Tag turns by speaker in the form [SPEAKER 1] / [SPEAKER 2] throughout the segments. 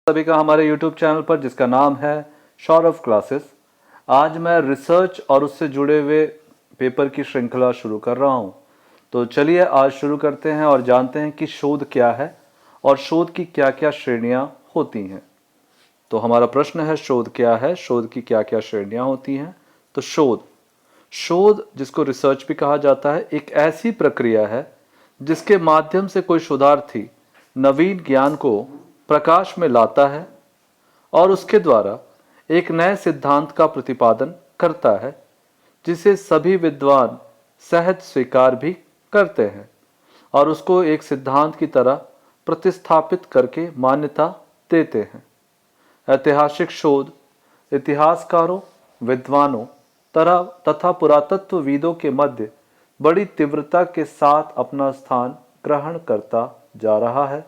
[SPEAKER 1] सभी का हमारे YouTube चैनल पर, जिसका नाम है सौरभ क्लासेस। आज मैं रिसर्च और उससे जुड़े हुए पेपर की श्रृंखला शुरू कर रहा हूं। तो चलिए आज शुरू करते हैं और जानते हैं कि शोध क्या है और शोध की क्या क्या श्रेणियां होती हैं। तो हमारा प्रश्न है, शोध क्या है, शोध की क्या क्या श्रेणियां होती हैं। तो शोध जिसको रिसर्च भी कहा जाता है, एक ऐसी प्रक्रिया है जिसके माध्यम से कोई शोधार्थी नवीन ज्ञान को प्रकाश में लाता है और उसके द्वारा एक नए सिद्धांत का प्रतिपादन करता है, जिसे सभी विद्वान सहज स्वीकार भी करते हैं और उसको एक सिद्धांत की तरह प्रतिस्थापित करके मान्यता देते हैं। ऐतिहासिक शोध इतिहासकारों, विद्वानों तथा पुरातत्वविदों के मध्य बड़ी तीव्रता के साथ अपना स्थान ग्रहण करता जा रहा है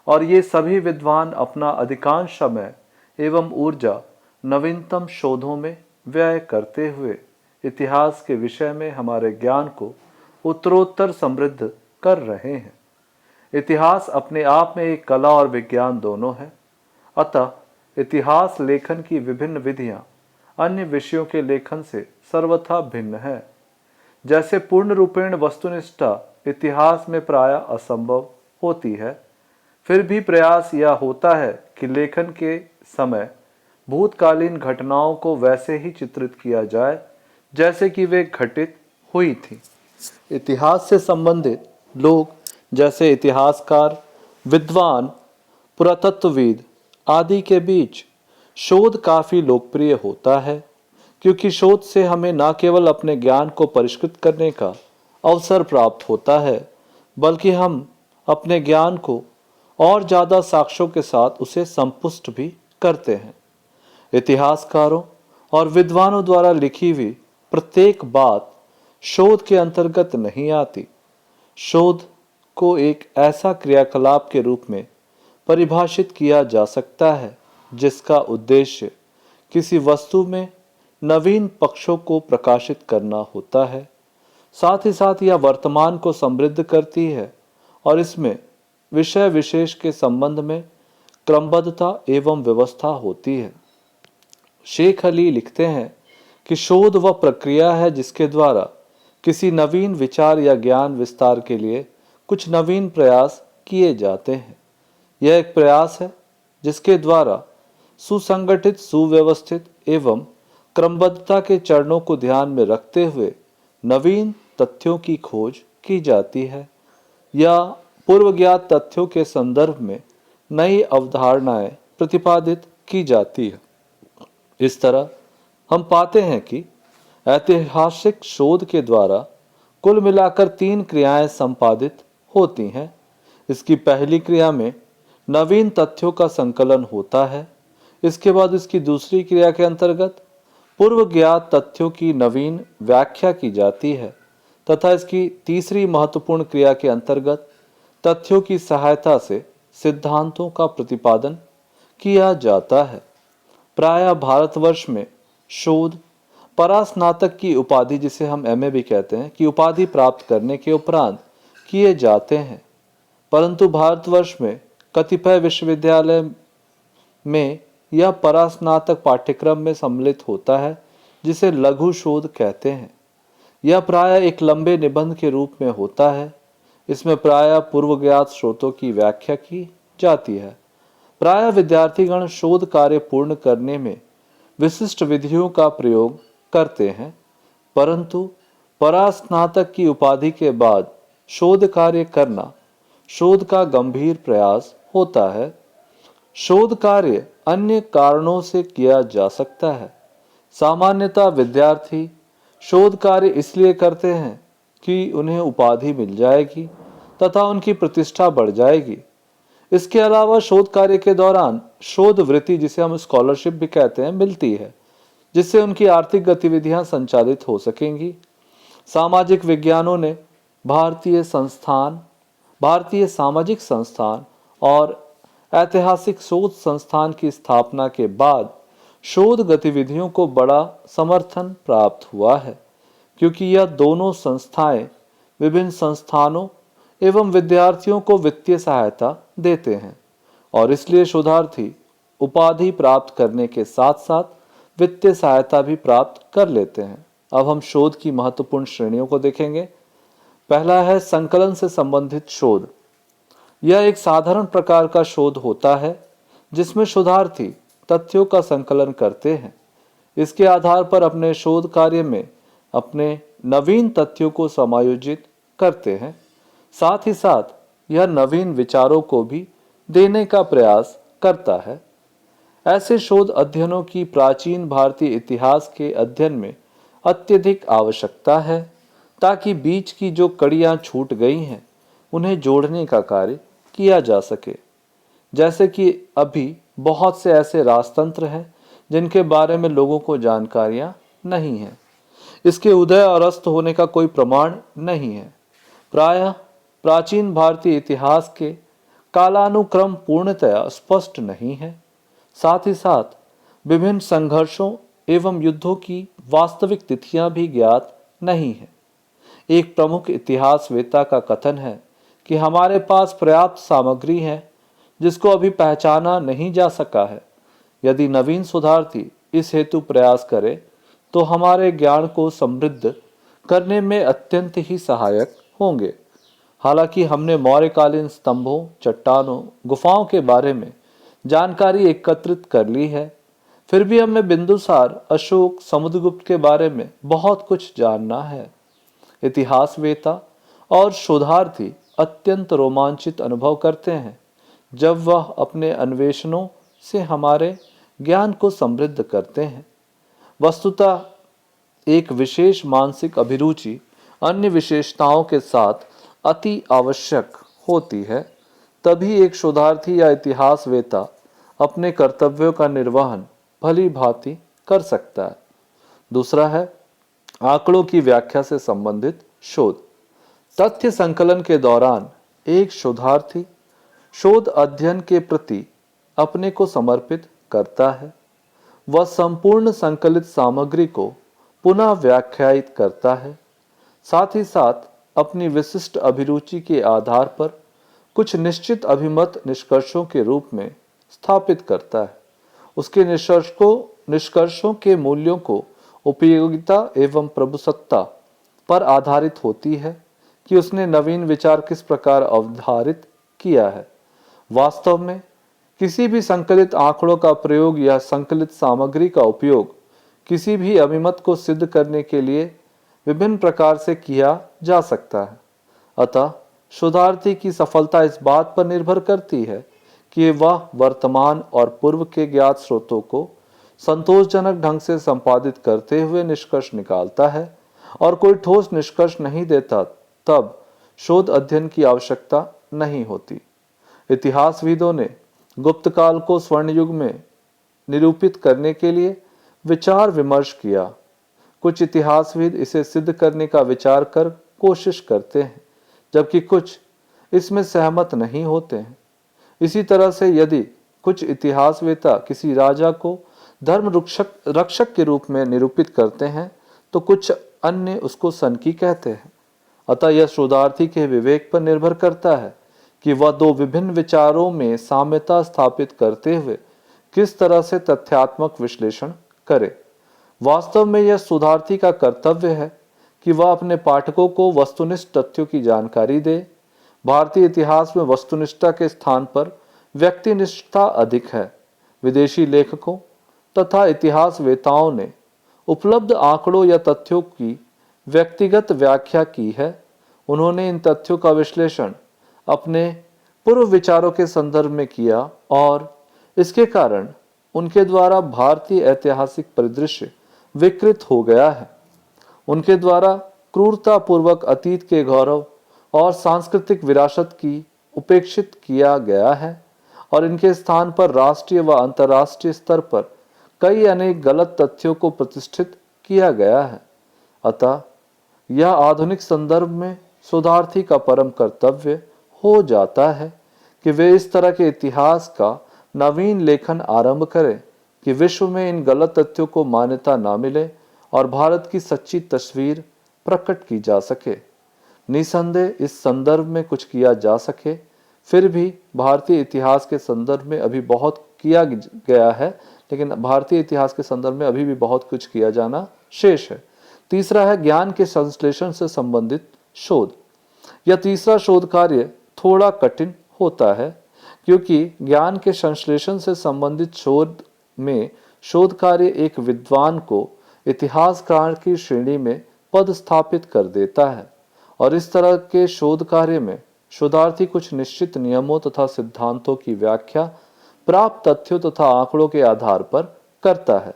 [SPEAKER 1] और ये सभी विद्वान अपना अधिकांश समय एवं ऊर्जा नवीनतम शोधों में व्यय करते हुए इतिहास के विषय में हमारे ज्ञान को उत्तरोत्तर समृद्ध कर रहे हैं। इतिहास अपने आप में एक कला और विज्ञान दोनों है, अतः इतिहास लेखन की विभिन्न विधियां अन्य विषयों के लेखन से सर्वथा भिन्न है। जैसे पूर्ण रूपेण वस्तुनिष्ठा इतिहास में प्रायः असंभव होती है, फिर भी प्रयास यह होता है कि लेखन के समय भूतकालीन घटनाओं को वैसे ही चित्रित किया जाए जैसे कि वे घटित हुई थी। इतिहास से संबंधित लोग जैसे इतिहासकार, विद्वान, पुरातत्वविद आदि के बीच शोध काफी लोकप्रिय होता है, क्योंकि शोध से हमें न केवल अपने ज्ञान को परिष्कृत करने का अवसर प्राप्त होता है, बल्कि हम अपने ज्ञान को और ज़्यादा साक्ष्यों के साथ उसे संपुष्ट भी करते हैं। इतिहासकारों और विद्वानों द्वारा लिखी हुई प्रत्येक बात शोध के अंतर्गत नहीं आती। शोध को एक ऐसा क्रियाकलाप के रूप में परिभाषित किया जा सकता है जिसका उद्देश्य किसी वस्तु में नवीन पक्षों को प्रकाशित करना होता है। साथ ही साथ यह वर्तमान को समृद्ध करती है और इसमें विषय विशेष के संबंध में क्रमबद्धता एवं व्यवस्था होती है। शेख अली लिखते हैं कि शोध वह प्रक्रिया है जिसके द्वारा किसी नवीन विचार या ज्ञान विस्तार के लिए कुछ नवीन प्रयास किए जाते हैं। यह एक प्रयास है जिसके द्वारा सुसंगठित, सुव्यवस्थित एवं क्रमबद्धता के चरणों को ध्यान में रखते हुए नवीन तथ्यों की खोज की जाती है या पूर्व ज्ञात तथ्यों के संदर्भ में नई अवधारणाएं प्रतिपादित की जाती है। इस तरह हम पाते हैं कि ऐतिहासिक शोध के द्वारा कुल मिलाकर 3 क्रियाएं संपादित होती हैं। इसकी पहली क्रिया में नवीन तथ्यों का संकलन होता है। इसके बाद इसकी दूसरी क्रिया के अंतर्गत पूर्व ज्ञात तथ्यों की नवीन व्याख्या की जाती है तथा इसकी तीसरी महत्वपूर्ण क्रिया के अंतर्गत तथ्यों की सहायता से सिद्धांतों का प्रतिपादन किया जाता है। प्रायः भारतवर्ष में शोध परास्नातक की उपाधि, जिसे हम एमए भी कहते हैं, की उपाधि प्राप्त करने के उपरांत किए जाते हैं, परंतु भारतवर्ष में कतिपय विश्वविद्यालय में यह परास्नातक पाठ्यक्रम में सम्मिलित होता है, जिसे लघु शोध कहते हैं। यह प्रायः एक लंबे निबंध के रूप में होता है। इसमें प्रायः पूर्व ज्ञात स्रोतों की व्याख्या की जाती है। प्रायः विद्यार्थीगण शोध कार्य पूर्ण करने में विशिष्ट विधियों का प्रयोग करते हैं, परंतु परास्नातक की उपाधि के बाद शोध कार्य करना शोध का गंभीर प्रयास होता है। शोध कार्य अन्य कारणों से किया जा सकता है। सामान्यतः विद्यार्थी शोध कार्य इसलिए करते हैं कि उन्हें उपाधि मिल जाएगी तथा उनकी प्रतिष्ठा बढ़ जाएगी। इसके अलावा शोध कार्य के दौरान शोध वृत्ति, जिसे हम स्कॉलरशिप भी कहते हैं, मिलती है, जिससे उनकी आर्थिक गतिविधियां संचालित हो सकेंगी। सामाजिक विज्ञानों ने भारतीय सामाजिक संस्थान और ऐतिहासिक शोध संस्थान की स्थापना के बाद शोध गतिविधियों को बड़ा समर्थन प्राप्त हुआ है, क्योंकि यह दोनों संस्थाएं विभिन्न संस्थानों एवं विद्यार्थियों को वित्तीय सहायता देते हैं और इसलिए शोधार्थी उपाधि प्राप्त करने के साथ साथ वित्तीय सहायता भी प्राप्त कर लेते हैं। अब हम शोध की महत्वपूर्ण श्रेणियों को देखेंगे। पहला है संकलन से संबंधित शोध। यह एक साधारण प्रकार का शोध होता है जिसमें शोधार्थी तथ्यों का संकलन करते हैं। इसके आधार पर अपने शोध कार्य में अपने नवीन तथ्यों को समायोजित करते हैं। साथ ही साथ यह नवीन विचारों को भी देने का प्रयास करता है। ऐसे शोध अध्ययनों की प्राचीन भारतीय इतिहास के अध्ययन में अत्यधिक आवश्यकता है ताकि बीच की जो कड़ियां छूट गई हैं उन्हें जोड़ने का कार्य किया जा सके। जैसे कि अभी बहुत से ऐसे राजतंत्र हैं जिनके बारे में लोगों को जानकारियां नहीं है। इसके उदय और अस्त होने का कोई प्रमाण नहीं है। प्रायः प्राचीन भारतीय इतिहास के कालानुक्रम पूर्णतया स्पष्ट नहीं है। साथ ही साथ विभिन्न संघर्षों एवं युद्धों की वास्तविक तिथियां भी ज्ञात नहीं है। एक प्रमुख इतिहासवेत्ता का कथन है कि हमारे पास पर्याप्त सामग्री है जिसको अभी पहचाना नहीं जा सका है। यदि नवीन शोधार्थी इस हेतु प्रयास करे तो हमारे ज्ञान को समृद्ध करने में अत्यंत ही सहायक होंगे। हालांकि हमने मौर्यकालीन स्तंभों, चट्टानों, गुफाओं के बारे में जानकारी एकत्रित कर ली है, फिर भी हमें बिंदुसार, अशोक, समुद्रगुप्त के बारे में बहुत कुछ जानना है। इतिहासवेत्ता और शोधार्थी अत्यंत रोमांचित अनुभव करते हैं जब वह अपने अन्वेषणों से हमारे ज्ञान को समृद्ध करते हैं। वस्तुतः एक विशेष मानसिक अभिरुचि अन्य विशेषताओं के साथ अति आवश्यक होती है, तभी एक शोधार्थी या इतिहासवेत्ता अपने कर्तव्यों का निर्वहन भली भांति कर सकता है। दूसरा है आंकड़ों की व्याख्या से संबंधित शोध। तथ्य संकलन के दौरान एक शोधार्थी शोध अध्ययन के प्रति अपने को समर्पित करता है। वह संपूर्ण संकलित सामग्री को पुनः व्याख्यायित करता है। साथ ही साथ अपनी विशिष्ट अभिरुचि के आधार पर कुछ निश्चित अभिमत निष्कर्षों के रूप में स्थापित करता है। उसके निष्कर्षों के मूल्यों को उपयोगिता एवं प्रभुसत्ता पर आधारित होती है कि उसने नवीन विचार किस प्रकार अवधारित किया है। वास्तव में किसी भी संकलित आंकड़ों का प्रयोग या संकलित सामग्री का उपयोग किसी भी अभिमत को सिद्ध करने के लिए विभिन्न प्रकार से किया जा सकता है। अतः शोधार्थी की सफलता इस बात पर निर्भर करती है कि वह वर्तमान और पूर्व के ज्ञात स्रोतों को संतोषजनक ढंग से संपादित करते हुए निष्कर्ष निकालता है और कोई ठोस निष्कर्ष नहीं देता, तब शोध अध्ययन की आवश्यकता नहीं होती। इतिहासविदों ने गुप्त काल को स्वर्ण युग में निरूपित करने के लिए विचार विमर्श किया। कुछ इतिहासविद इसे सिद्ध करने का विचार कर कोशिश करते हैं, जबकि कुछ इसमें सहमत नहीं होते हैं। इसी तरह से यदि कुछ इतिहासवेत्ता किसी राजा को धर्म रक्षक के रूप में निरूपित करते हैं तो कुछ अन्य उसको सनकी कहते हैं। अतः यह शोधार्थी के विवेक पर निर्भर करता है कि वह दो विभिन्न विचारों में साम्यता स्थापित करते हुए किस तरह से तथ्यात्मक विश्लेषण करे। वास्तव में यह शोधार्थी का कर्तव्य है कि वह अपने पाठकों को वस्तुनिष्ठ तथ्यों की जानकारी दे। भारतीय इतिहास में वस्तुनिष्ठता के स्थान पर व्यक्तिनिष्ठता अधिक है। विदेशी लेखकों तथा इतिहासवेताओं ने उपलब्ध आंकड़ों या तथ्यों की व्यक्तिगत व्याख्या की है। उन्होंने इन तथ्यों का विश्लेषण अपने पूर्व विचारों के संदर्भ में किया और इसके कारण उनके द्वारा भारतीय ऐतिहासिक परिदृश्य विकृत हो गया है। उनके द्वारा क्रूरता पूर्वक अतीत के गौरव और सांस्कृतिक विरासत की उपेक्षित किया गया है और इनके स्थान पर राष्ट्रीय व अंतर्राष्ट्रीय स्तर पर कई अनेक गलत तथ्यों को प्रतिष्ठित किया गया है। अतः यह आधुनिक संदर्भ में शोधार्थी का परम कर्तव्य हो जाता है कि वे इस तरह के इतिहास का नवीन लेखन आरंभ करें कि विश्व में इन गलत तथ्यों को मान्यता ना मिले और भारत की सच्ची तस्वीर प्रकट की जा सके। निसंदेह इस संदर्भ में कुछ किया जा सके, फिर भी भारतीय इतिहास के संदर्भ में अभी बहुत किया गया है, लेकिन भारतीय इतिहास के संदर्भ में अभी भी बहुत कुछ किया जाना शेष है। तीसरा है ज्ञान के संश्लेषण से संबंधित शोध। यह तीसरा शोध कार्य थोड़ा कठिन होता है, क्योंकि ज्ञान के संश्लेषण से संबंधित शोध में शोध कार्य एक विद्वान को इतिहासकार की श्रेणी में पदस्थापित कर देता है, और इस तरह के शोध कार्य में शोधार्थी कुछ निश्चित नियमों तथा सिद्धांतों की व्याख्या प्राप्त तथ्यों तथा आंकड़ों के आधार पर करता है।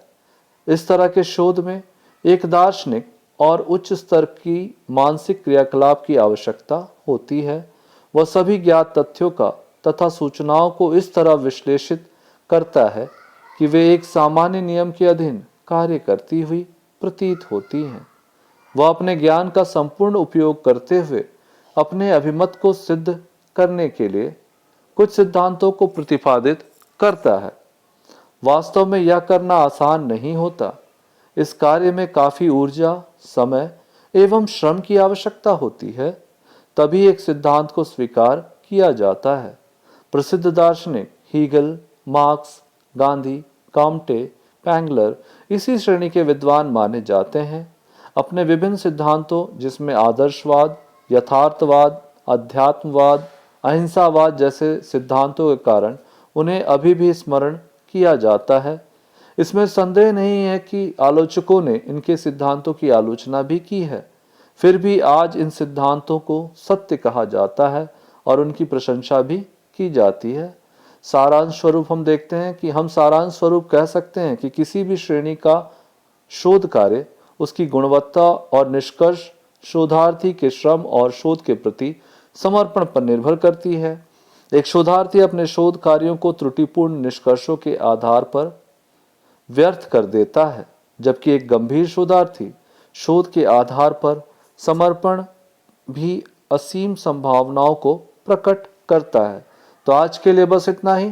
[SPEAKER 1] इस तरह के शोध में एक दार्शनिक और उच्च स्तर की मानसिक क्रियाकलाप की आवश्यकता होती है। वह सभी ज्ञात तथ्यों का तथा सूचनाओं को इस तरह विश्लेषित करता है कि वे एक सामान्य नियम के अधीन कार्य करती हुई प्रतीत होती हैं। वह अपने ज्ञान का संपूर्ण उपयोग करते हुए अपने अभिमत को सिद्ध करने के लिए कुछ सिद्धांतों को प्रतिपादित करता है। वास्तव में यह करना आसान नहीं होता। इस कार्य में काफी ऊर्जा, समय एवं श्रम की आवश्यकता होती है, तभी एक सिद्धांत को स्वीकार किया जाता है। प्रसिद्ध दार्शनिक हीगल, मार्क्स, गांधी, कॉम्टे, पैंगलर इसी श्रेणी के विद्वान माने जाते हैं। अपने विभिन्न सिद्धांतों, जिसमें आदर्शवाद, यथार्थवाद, अध्यात्मवाद, अहिंसावाद जैसे सिद्धांतों के कारण उन्हें अभी भी स्मरण किया जाता है। इसमें संदेह नहीं है कि आलोचकों ने इनके सिद्धांतों की आलोचना भी की है, फिर भी आज इन सिद्धांतों को सत्य कहा जाता है और उनकी प्रशंसा भी की जाती है। सारांश स्वरूप हम देखते हैं कि हम सारांश स्वरूप कह सकते हैं कि किसी भी श्रेणी का शोध कार्य उसकी गुणवत्ता और निष्कर्ष शोधार्थी के श्रम और शोध के प्रति समर्पण पर निर्भर करती है। एक शोधार्थी अपने शोध कार्यों को त्रुटिपूर्ण निष्कर्षों के आधार पर व्यर्थ कर देता है, जबकि एक गंभीर शोधार्थी शोध के आधार पर समर्पण भी असीम संभावनाओं को प्रकट करता है। तो आज के लिए बस इतना ही।